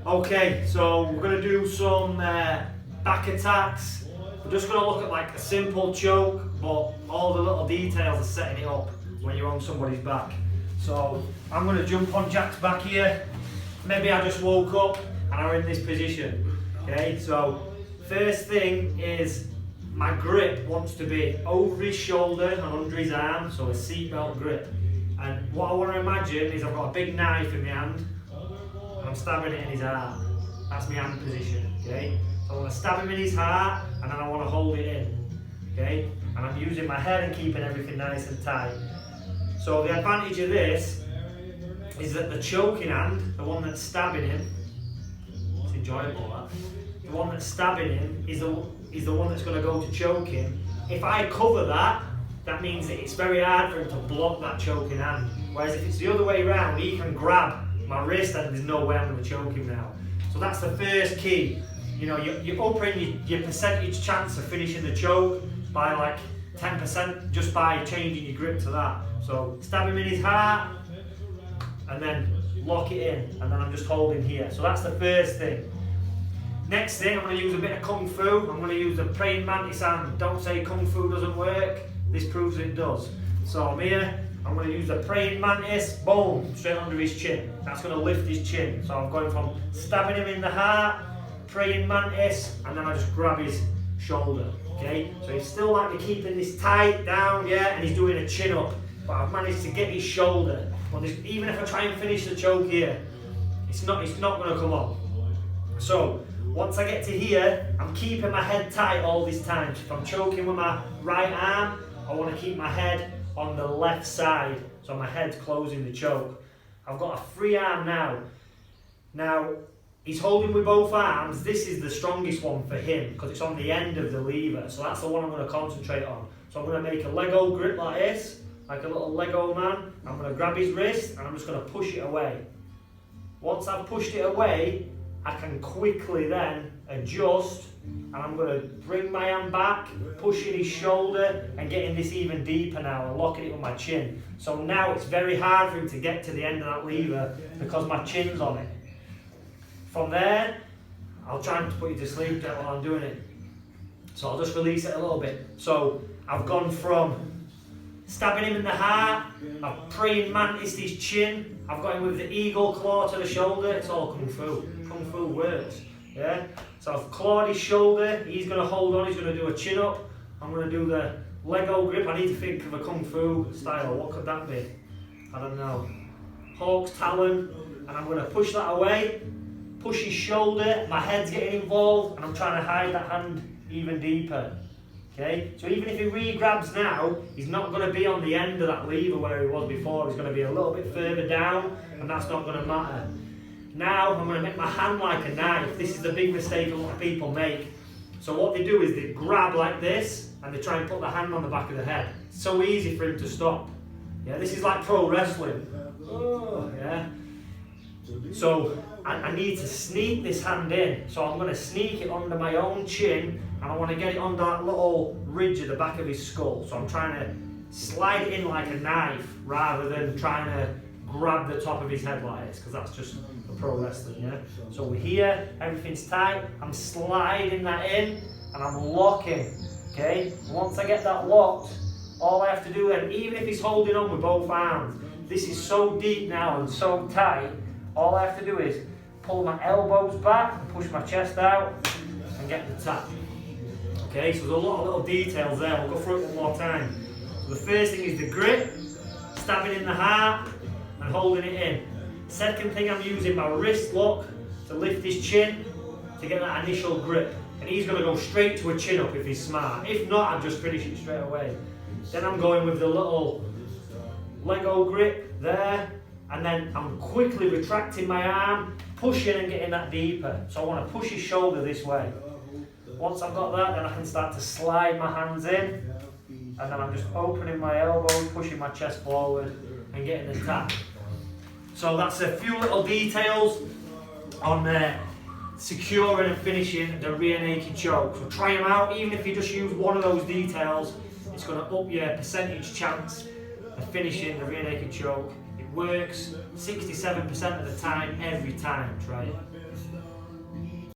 Okay, so we're going to do some back attacks. We're just going to look at like a simple choke, but all the little details are setting it up when you're on somebody's back. So I'm going to jump on Jack's back here. Maybe I just woke up and I'm in this position. Okay, so first thing is my grip wants to be over his shoulder and under his arm, so a seatbelt grip. And what I want to imagine is I've got a big knife in my hand and I'm stabbing it in his arm. That's my hand position, okay? So I want to stab him in his heart and then I want to hold it in, okay? And I'm using my head and keeping everything nice and tight. So the advantage of this is that the choking hand, the one that's stabbing him, it's enjoyable that, the one that's stabbing him is the one that's going to go to choke him. If I cover that, that means that it's very hard for him to block that choking hand. Whereas if it's the other way around, he can grab my wrist and there's no way I'm going to choke him now. So that's the first key. You know, you're upping your percentage chance of finishing the choke by like 10% just by changing your grip to that. So stab him in his heart and then lock it in, and then I'm just holding here. So that's the first thing. Next thing, I'm going to use a bit of Kung Fu. I'm going to use the praying mantis hand. Don't say Kung Fu doesn't work. This proves it does. So I'm here. I'm going to use the praying mantis. Boom, straight under his chin. That's going to lift his chin. So I'm going from stabbing him in the heart, praying mantis, and then I just grab his shoulder. Okay. So he's still like me keeping this tight down, yeah, and he's doing a chin up. But I've managed to get his shoulder. But even if I try and finish the choke here, it's not going to come on. So once I get to here, I'm keeping my head tight all this time. So if I'm choking with my right arm, I want to keep my head on the left side, so my head's closing the choke. I've got a free arm now. Now, he's holding with both arms. This is the strongest one for him because it's on the end of the lever. So that's the one I'm going to concentrate on. So I'm going to make a Lego grip like this, like a little Lego man. I'm going to grab his wrist and I'm just going to push it away. Once I've pushed it away, I can quickly then adjust, and I'm going to bring my hand back, pushing his shoulder and getting this even deeper now and locking it with my chin. So now it's very hard for him to get to the end of that lever because my chin's on it. From there, I'll try and put you to sleep while I'm doing it. So I'll just release it a little bit. So I've gone from stabbing him in the heart, I've praying mantis his chin, I've got him with the eagle claw to the shoulder. It's all Kung Fu. Kung Fu works, yeah? So I've clawed his shoulder, he's going to hold on, he's going to do a chin up. I'm going to do the Lego grip. I need to think of a Kung Fu style. What could that be? I don't know. Hawk's talon, and I'm going to push that away, push his shoulder, my head's getting involved, and I'm trying to hide that hand even deeper. Okay, so even if he re-grabs now, he's not going to be on the end of that lever where he was before. He's going to be a little bit further down, and that's not going to matter. Now I'm going to make my hand like a knife. This is the big mistake a lot of people make. So what they do is they grab like this, and they try and put the hand on the back of the head. It's so easy for him to stop. Yeah, this is like pro wrestling. Oh, yeah. So I need to sneak this hand in. So I'm going to sneak it under my own chin, and I want to get it under that little ridge at the back of his skull. So I'm trying to slide it in like a knife rather than trying to grab the top of his head like this, because that's just a pro wrestling, yeah? So we're here, everything's tight, I'm sliding that in and I'm locking, okay? Once I get that locked, all I have to do then, even if he's holding on with both arms, this is so deep now and so tight, all I have to do is pull my elbows back and push my chest out and get the tap. Okay, so there's a lot of little details there. We'll go through it one more time. So the first thing is the grip, stabbing in the heart and holding it in. Second thing, I'm using my wrist lock to lift his chin to get that initial grip. And he's going to go straight to a chin up if he's smart. If not, I'm just finishing straight away. Then I'm going with the little Lego grip there. And then I'm quickly retracting my arm, pushing and getting that deeper. So I want to push his shoulder this way. Once I've got that, then I can start to slide my hands in. And then I'm just opening my elbows, pushing my chest forward and getting the tap. So that's a few little details on securing and finishing the rear naked choke. So try them out. Even if you just use one of those details, it's going to up your percentage chance of finishing the rear naked choke. It works 67% of the time, every time. Try it.